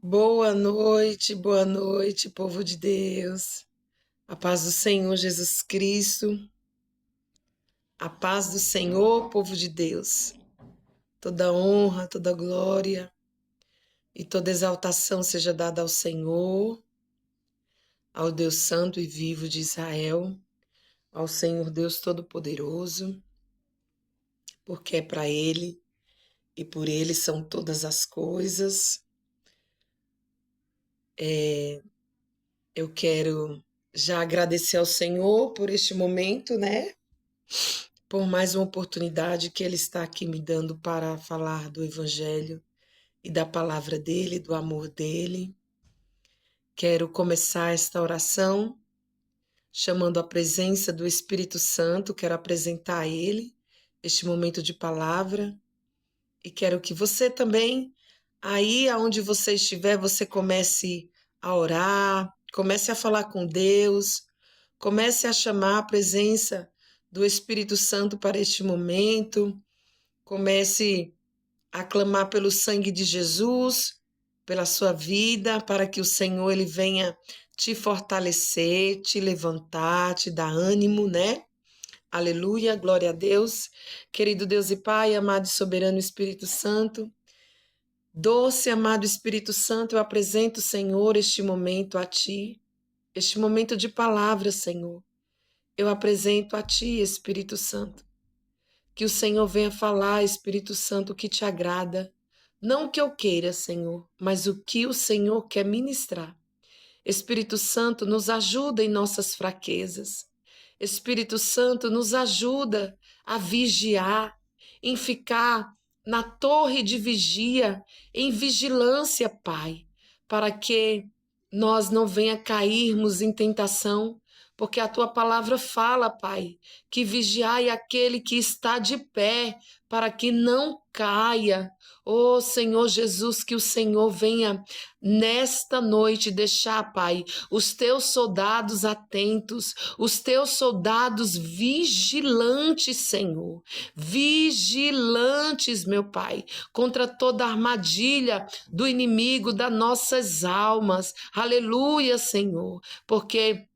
Boa noite, povo de Deus. A paz do Senhor Jesus Cristo. A paz do Senhor, povo de Deus. Toda honra, toda glória e toda exaltação seja dada ao Senhor, ao Deus Santo e vivo de Israel, ao Senhor Deus Todo-Poderoso, porque é para Ele e por Ele são todas as coisas. Eu quero já agradecer ao Senhor por este momento, né? Por mais uma oportunidade que Ele está aqui me dando para falar do Evangelho e da palavra dEle, do amor dEle. Quero começar esta oração chamando a presença do Espírito Santo, quero apresentar a Ele este momento de palavra e quero que você também, aí aonde você estiver, você comece a orar, comece a falar com Deus, comece a chamar a presença do Espírito Santo para este momento. Comece a clamar pelo sangue de Jesus, pela sua vida, para que o Senhor ele venha te fortalecer, te levantar, te dar ânimo, né? Aleluia, glória a Deus. Querido Deus e Pai, amado e soberano Espírito Santo, doce amado Espírito Santo, eu apresento, Senhor, este momento a Ti, este momento de palavra, Senhor. Eu apresento a Ti, Espírito Santo. Que o Senhor venha falar, Espírito Santo, o que te agrada. Não o que eu queira, Senhor, mas o que o Senhor quer ministrar. Espírito Santo, nos ajuda em nossas fraquezas. Espírito Santo, nos ajuda a vigiar, em ficar na torre de vigia, em vigilância, Pai, para que nós não venha cairmos em tentação, porque a tua palavra fala, Pai, que vigiai aquele que está de pé, para que não caia. Oh, Senhor Jesus, que o Senhor venha nesta noite deixar, Pai, os teus soldados atentos, os teus soldados vigilantes, Senhor. Vigilantes, meu Pai, contra toda armadilha do inimigo das nossas almas. Aleluia, Senhor, porque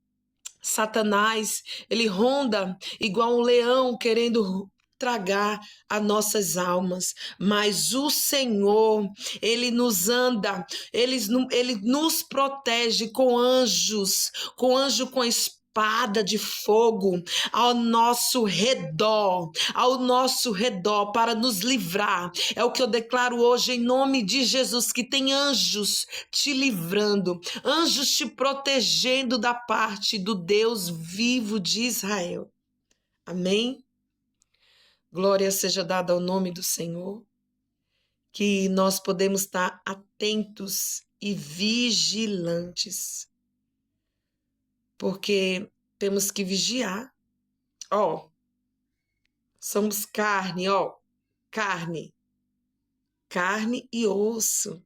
Satanás, ele ronda igual um leão querendo tragar as nossas almas, mas o Senhor, ele nos anda, ele nos protege com anjo com espada de fogo ao nosso redor para nos livrar. É o que eu declaro hoje em nome de Jesus, que tem anjos te livrando, anjos te protegendo da parte do Deus vivo de Israel. Amém? Glória seja dada ao nome do Senhor, que nós podemos estar atentos e vigilantes, porque temos que vigiar. Somos carne, carne e osso.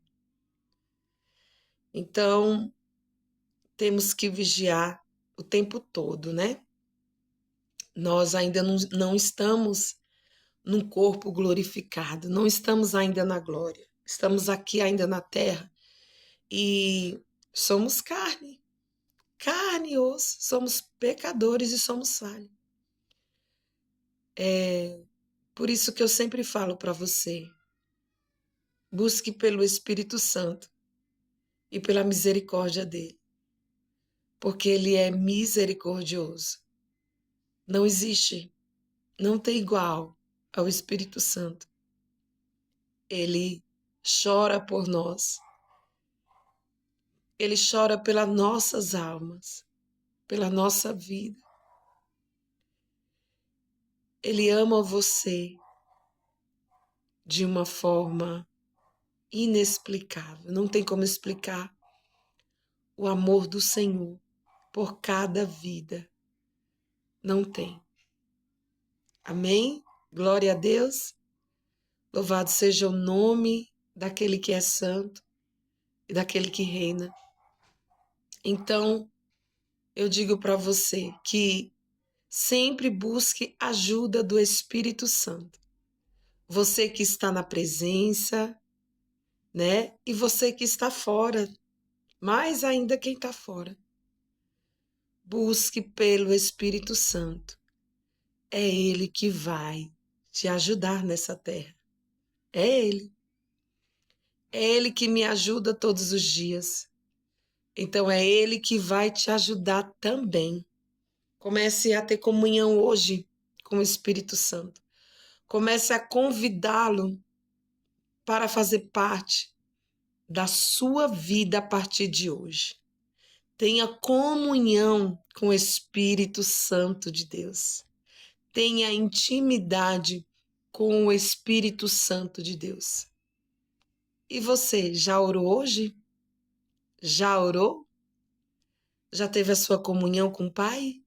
Então, temos que vigiar o tempo todo, né? Nós ainda não estamos num corpo glorificado, não estamos ainda na glória, estamos aqui ainda na terra e somos carne e osso, somos pecadores e somos falhos. Por isso que eu sempre falo para você, busque pelo Espírito Santo e pela misericórdia dele, porque ele é misericordioso. Não existe, não tem igual ao Espírito Santo. Ele chora por nós. Ele chora pelas nossas almas, pela nossa vida. Ele ama você de uma forma inexplicável. Não tem como explicar o amor do Senhor por cada vida. Não tem. Amém? Glória a Deus. Louvado seja o nome daquele que é santo e daquele que reina. Então, eu digo para você que sempre busque ajuda do Espírito Santo. Você que está na presença, né? E você que está fora, mais ainda quem está fora, busque pelo Espírito Santo. É Ele que vai te ajudar nessa terra. É Ele. É Ele que me ajuda todos os dias. Então é Ele que vai te ajudar também. Comece a ter comunhão hoje com o Espírito Santo. Comece a convidá-lo para fazer parte da sua vida a partir de hoje. Tenha comunhão com o Espírito Santo de Deus. Tenha intimidade com o Espírito Santo de Deus. E você, já orou hoje? Já orou? Já teve a sua comunhão com o Pai?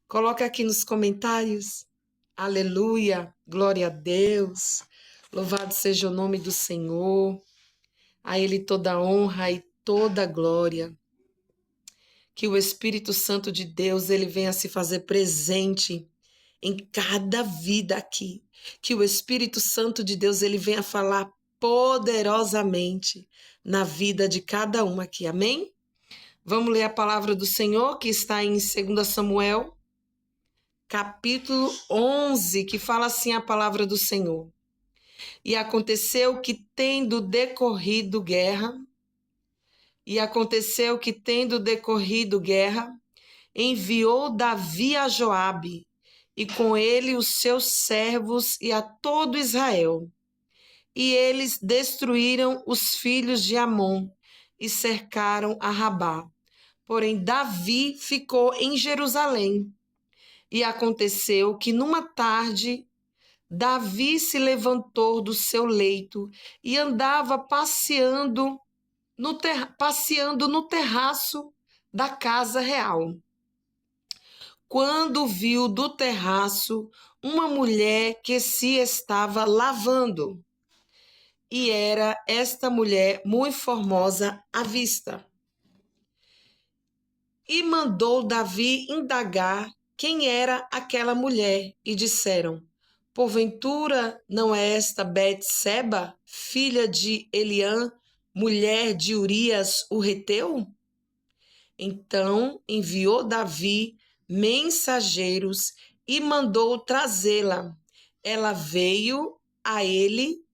Coloca aqui nos comentários. Aleluia, glória a Deus. Louvado seja o nome do Senhor. A Ele toda a honra e toda a glória. Que o Espírito Santo de Deus ele venha se fazer presente em cada vida aqui. Que o Espírito Santo de Deus ele venha falar poderosamente na vida de cada um aqui. Amém? Vamos ler a palavra do Senhor que está em 2 Samuel, capítulo 11, que fala assim a palavra do Senhor. E aconteceu que tendo decorrido guerra, enviou Davi a Joabe, e com ele os seus servos e a todo Israel. E eles destruíram os filhos de Amon e cercaram a Rabá. Porém, Davi ficou em Jerusalém. E aconteceu que numa tarde, Davi se levantou do seu leito e andava passeando no terraço da casa real. Quando viu do terraço uma mulher que se estava lavando, e era esta mulher muito formosa à vista. E mandou Davi indagar quem era aquela mulher, e disseram: porventura não é esta Betseba, filha de Eliã, mulher de Urias o Heteu? Então enviou Davi mensageiros e mandou trazê-la. Ela veio a ele,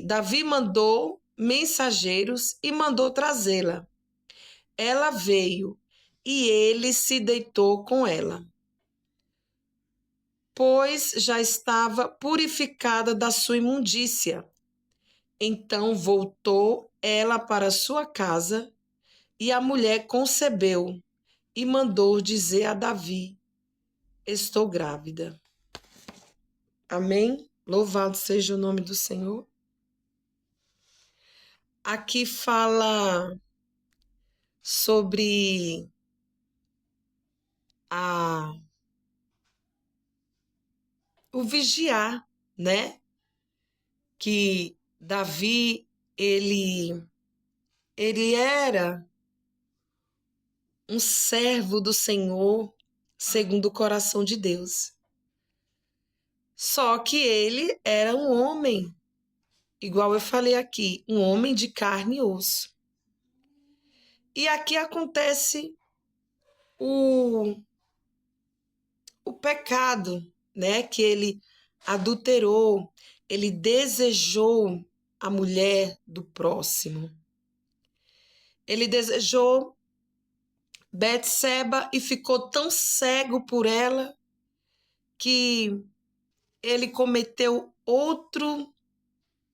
Davi mandou mensageiros e mandou trazê-la. Ela veio e ele se deitou com ela, pois já estava purificada da sua imundícia. Então voltou ela para sua casa, e a mulher concebeu e mandou dizer a Davi: estou grávida. Amém? Louvado seja o nome do Senhor. Aqui fala sobre o vigiar, né? Que Davi, ele era um servo do Senhor segundo o coração de Deus. Só que ele era um homem, igual eu falei aqui, um homem de carne e osso. E aqui acontece o pecado, né? Que ele adulterou, ele desejou a mulher do próximo. Ele desejou Betseba e ficou tão cego por ela que ele cometeu outro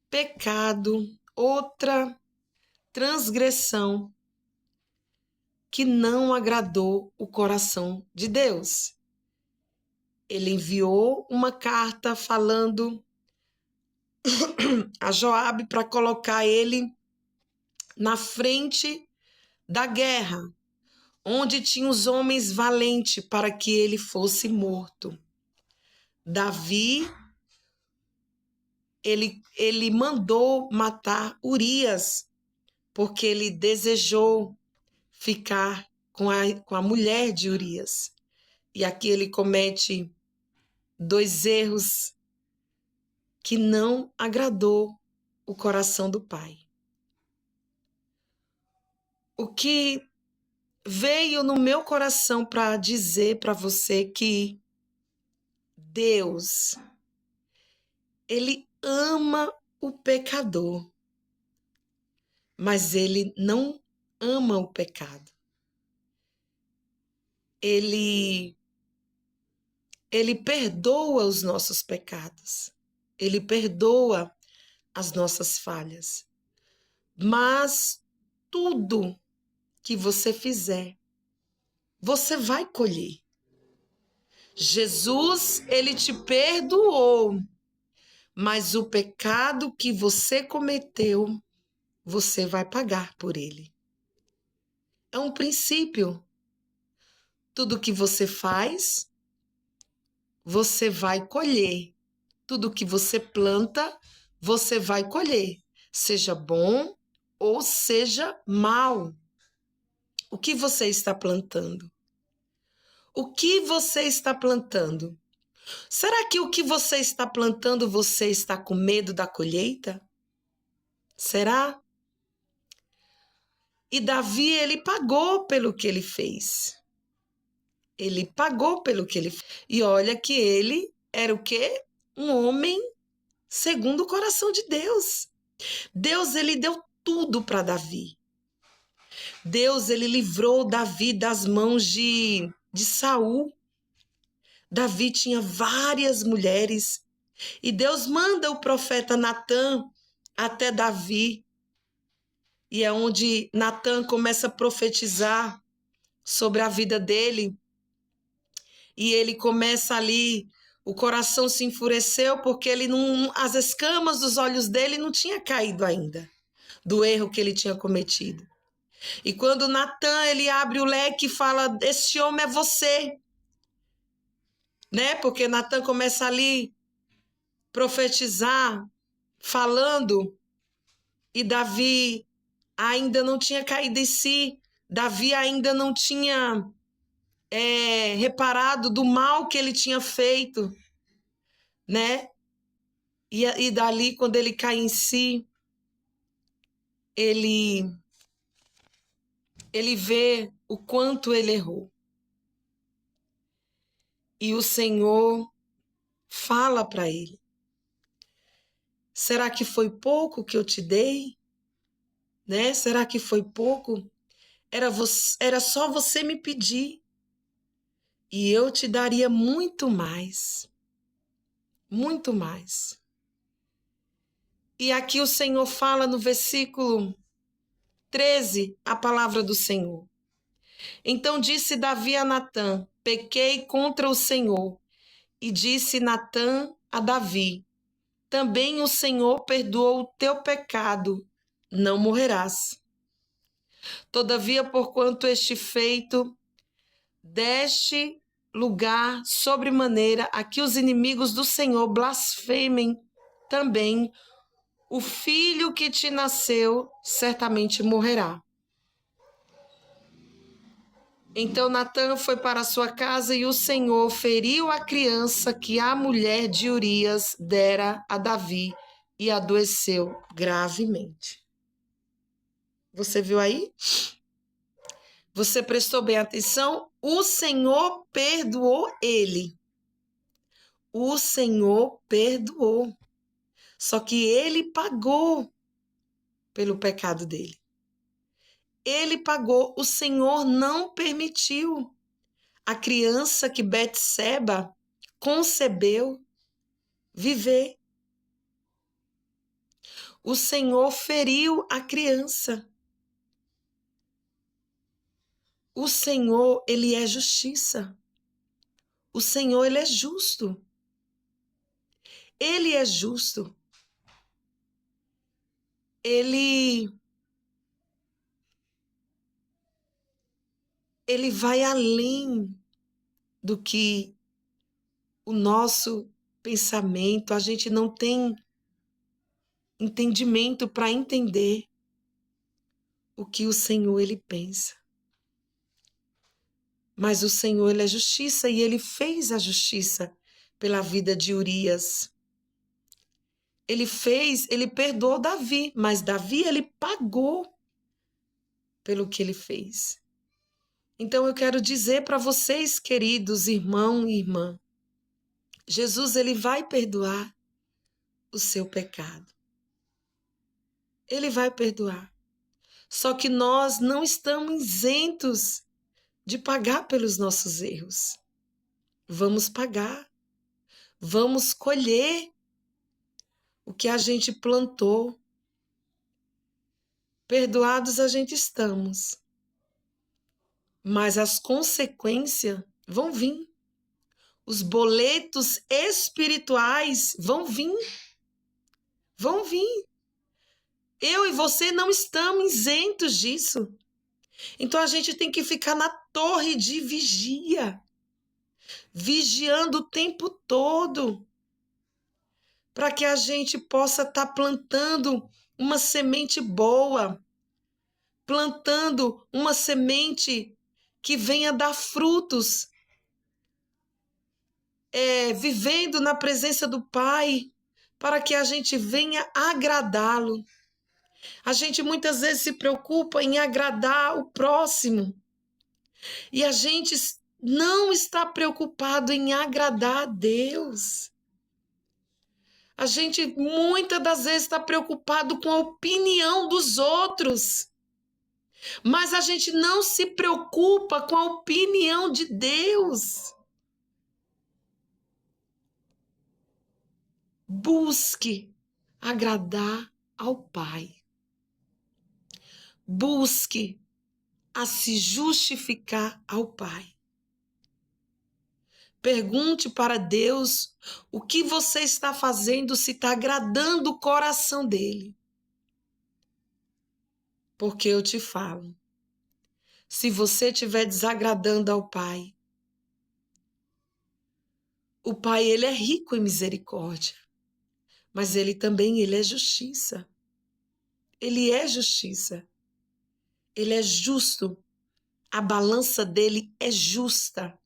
pecado, outra transgressão que não agradou o coração de Deus. Ele enviou uma carta falando a Joabe para colocar ele na frente da guerra, onde tinha os homens valentes para que ele fosse morto. Davi, ele mandou matar Urias, porque ele desejou ficar com a mulher de Urias. E aqui ele comete 2 erros que não agradou o coração do Pai. O que veio no meu coração para dizer para você que Deus, Ele ama o pecador, mas Ele não ama o pecado. Ele perdoa os nossos pecados. Ele perdoa as nossas falhas. Mas tudo que você fizer, você vai colher. Jesus, ele te perdoou, mas o pecado que você cometeu, você vai pagar por ele. É um princípio. Tudo que você faz, você vai colher. Tudo que você planta, você vai colher. Seja bom ou seja mal. O que você está plantando? O que você está plantando? Será que o que você está plantando, você está com medo da colheita? Será? E Davi, ele pagou pelo que ele fez. Ele pagou pelo que ele fez. E olha que ele era o quê? Um homem segundo o coração de Deus. Deus, ele deu tudo para Davi. Deus, ele livrou Davi das mãos de Saul. Davi tinha várias mulheres. E Deus manda o profeta Natã até Davi. E é onde Natã começa a profetizar sobre a vida dele. E ele começa ali, o coração se enfureceu porque ele não, as escamas dos olhos dele não tinha caído ainda do erro que ele tinha cometido. E quando Natã, ele abre o leque e fala, esse homem é você, né? Porque Natã começa ali profetizar, falando, e Davi ainda não tinha caído em si, Davi ainda não tinha reparado do mal que ele tinha feito, né? E dali, quando ele cai em si, ele vê o quanto ele errou. E o Senhor fala para ele, será que foi pouco que eu te dei? Né? Será que foi pouco? Era só você me pedir e eu te daria muito mais. Muito mais. E aqui o Senhor fala no versículo 13, a palavra do Senhor. Então disse Davi a Natã, pequei contra o Senhor. E disse Natã a Davi, também o Senhor perdoou o teu pecado, não morrerás. Todavia, porquanto este feito, deste lugar sobremaneira a que os inimigos do Senhor blasfemem também, o filho que te nasceu certamente morrerá. Então Natã foi para sua casa e o Senhor feriu a criança que a mulher de Urias dera a Davi e adoeceu gravemente. Você viu aí? Você prestou bem atenção? O Senhor perdoou ele. O Senhor perdoou. Só que ele pagou pelo pecado dele. Ele pagou. O Senhor não permitiu a criança que Betseba concebeu viver. O Senhor feriu a criança. O Senhor, ele é justiça. O Senhor, ele é justo. Ele é justo. Ele vai além do que o nosso pensamento. A gente não tem entendimento para entender o que o Senhor, ele pensa. Mas o Senhor, ele é justiça e ele fez a justiça pela vida de Urias. Ele perdoou Davi, mas Davi, ele pagou pelo que ele fez. Então eu quero dizer para vocês, queridos irmão e irmã, Jesus, ele vai perdoar o seu pecado. Ele vai perdoar. Só que nós não estamos isentos de pagar pelos nossos erros. Vamos pagar. Vamos colher o que a gente plantou. Perdoados a gente estamos. Mas as consequências vão vir. Os boletos espirituais vão vir. Vão vir. Eu e você não estamos isentos disso. Então a gente tem que ficar na torre de vigia, vigiando o tempo todo, para que a gente possa estar plantando uma semente boa, plantando uma semente que venha dar frutos, vivendo na presença do Pai, para que a gente venha agradá-lo. A gente muitas vezes se preocupa em agradar o próximo e a gente não está preocupado em agradar a Deus. A gente muitas das vezes está preocupado com a opinião dos outros, mas a gente não se preocupa com a opinião de Deus. Busque agradar ao Pai. Busque a se justificar ao Pai. Pergunte para Deus o que você está fazendo, se está agradando o coração dele. Porque eu te falo, se você estiver desagradando ao Pai, o Pai, ele é rico em misericórdia, mas ele é justiça. Ele é justiça. Ele é justo. A balança dele é justa.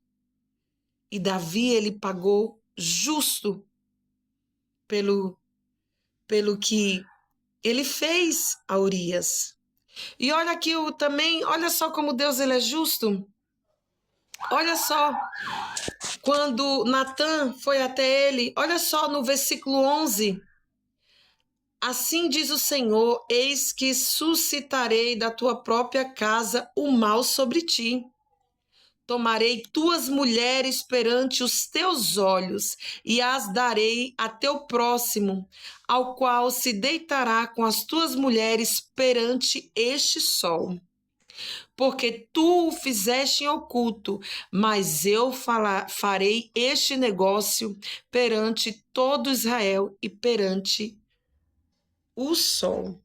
E Davi, ele pagou justo pelo que ele fez a Urias. E olha aqui também, olha só como Deus, ele é justo. Olha só, quando Natã foi até ele, olha só no versículo 11. Assim diz o Senhor, eis que suscitarei da tua própria casa o mal sobre ti. Tomarei tuas mulheres perante os teus olhos e as darei a teu próximo, ao qual se deitará com as tuas mulheres perante este sol. Porque tu o fizeste em oculto, mas eu farei este negócio perante todo Israel e perante o sol.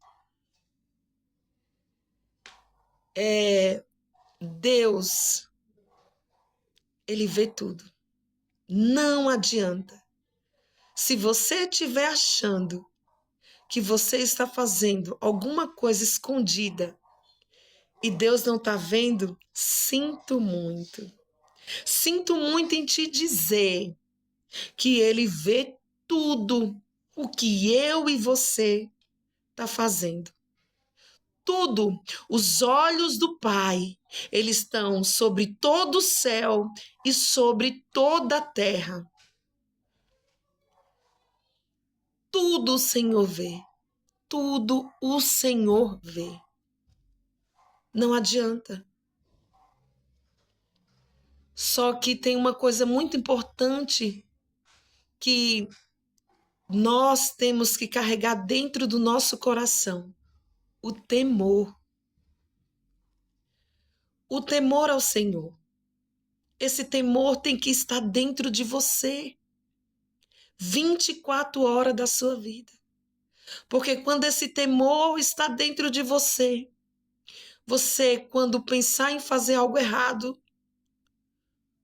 Deus, ele vê tudo. Não adianta. Se você estiver achando que você está fazendo alguma coisa escondida e Deus não está vendo, sinto muito. Sinto muito em te dizer que ele vê tudo o que eu e você está fazendo. Tudo. Os olhos do Pai, eles estão sobre todo o céu e sobre toda a terra. Tudo o Senhor vê. Tudo o Senhor vê. Não adianta. Só que tem uma coisa muito importante que nós temos que carregar dentro do nosso coração: o temor. O temor ao Senhor. Esse temor tem que estar dentro de você 24 horas da sua vida. Porque quando esse temor está dentro de você, quando pensar em fazer algo errado,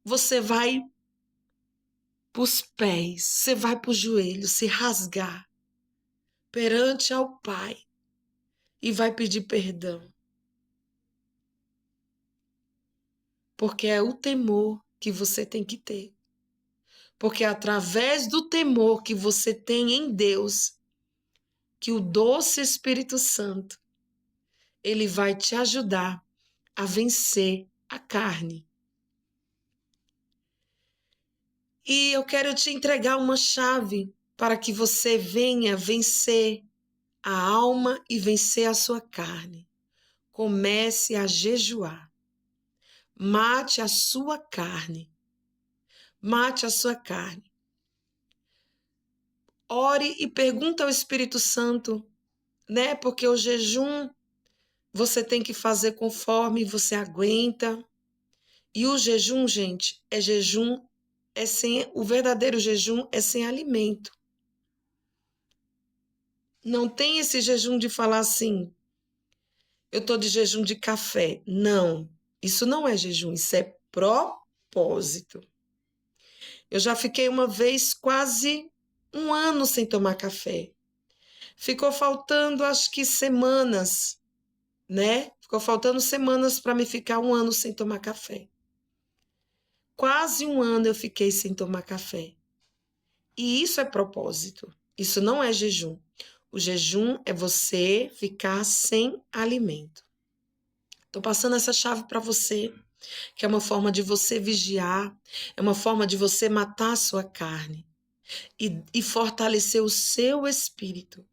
você vai para os pés, você vai para os joelhos, se rasgar perante ao Pai e vai pedir perdão. Porque é o temor que você tem que ter. Porque através do temor que você tem em Deus, que o doce Espírito Santo, ele vai te ajudar a vencer a carne. E eu quero te entregar uma chave para que você venha vencer a alma e vencer a sua carne. Comece a jejuar. Mate a sua carne. Mate a sua carne. Ore e pergunta ao Espírito Santo, né? Porque o jejum você tem que fazer conforme você aguenta. E o jejum, gente, o verdadeiro jejum é sem alimento. Não tem esse jejum de falar assim, eu estou de jejum de café. Não, isso não é jejum, isso é propósito. Eu já fiquei uma vez quase 1 ano sem tomar café. Ficou faltando, acho que semanas, né? Ficou faltando semanas para me ficar 1 ano sem tomar café. Quase 1 ano eu fiquei sem tomar café. E isso é propósito. Isso não é jejum. O jejum é você ficar sem alimento. Estou passando essa chave para você, que é uma forma de você vigiar, é uma forma de você matar a sua carne e fortalecer o seu espírito.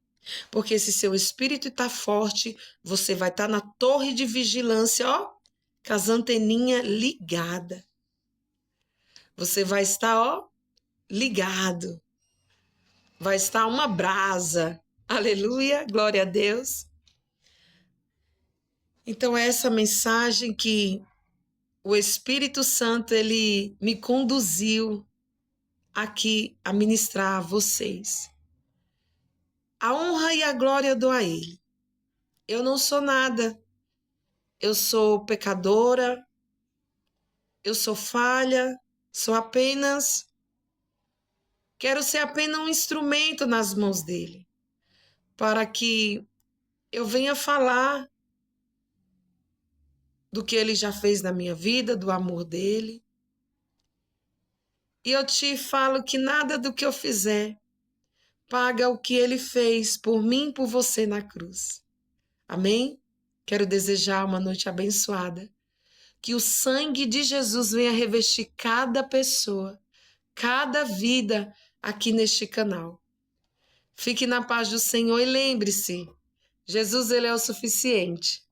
Porque se seu espírito está forte, você vai estar na torre de vigilância, ó, com as anteninhas ligadas. Você vai estar, ó, ligado. Vai estar uma brasa. Aleluia, glória a Deus. Então é essa mensagem que o Espírito Santo, ele me conduziu aqui a ministrar a vocês. A honra e a glória eu dou a ele. Eu não sou nada. Eu sou pecadora. Eu sou falha. Quero ser apenas um instrumento nas mãos dele, para que eu venha falar do que ele já fez na minha vida, do amor dele. E eu te falo que nada do que eu fizer paga o que ele fez por mim e por você na cruz. Amém? Quero desejar uma noite abençoada. Que o sangue de Jesus venha revestir cada pessoa, cada vida aqui neste canal. Fique na paz do Senhor e lembre-se, Jesus, ele é o suficiente.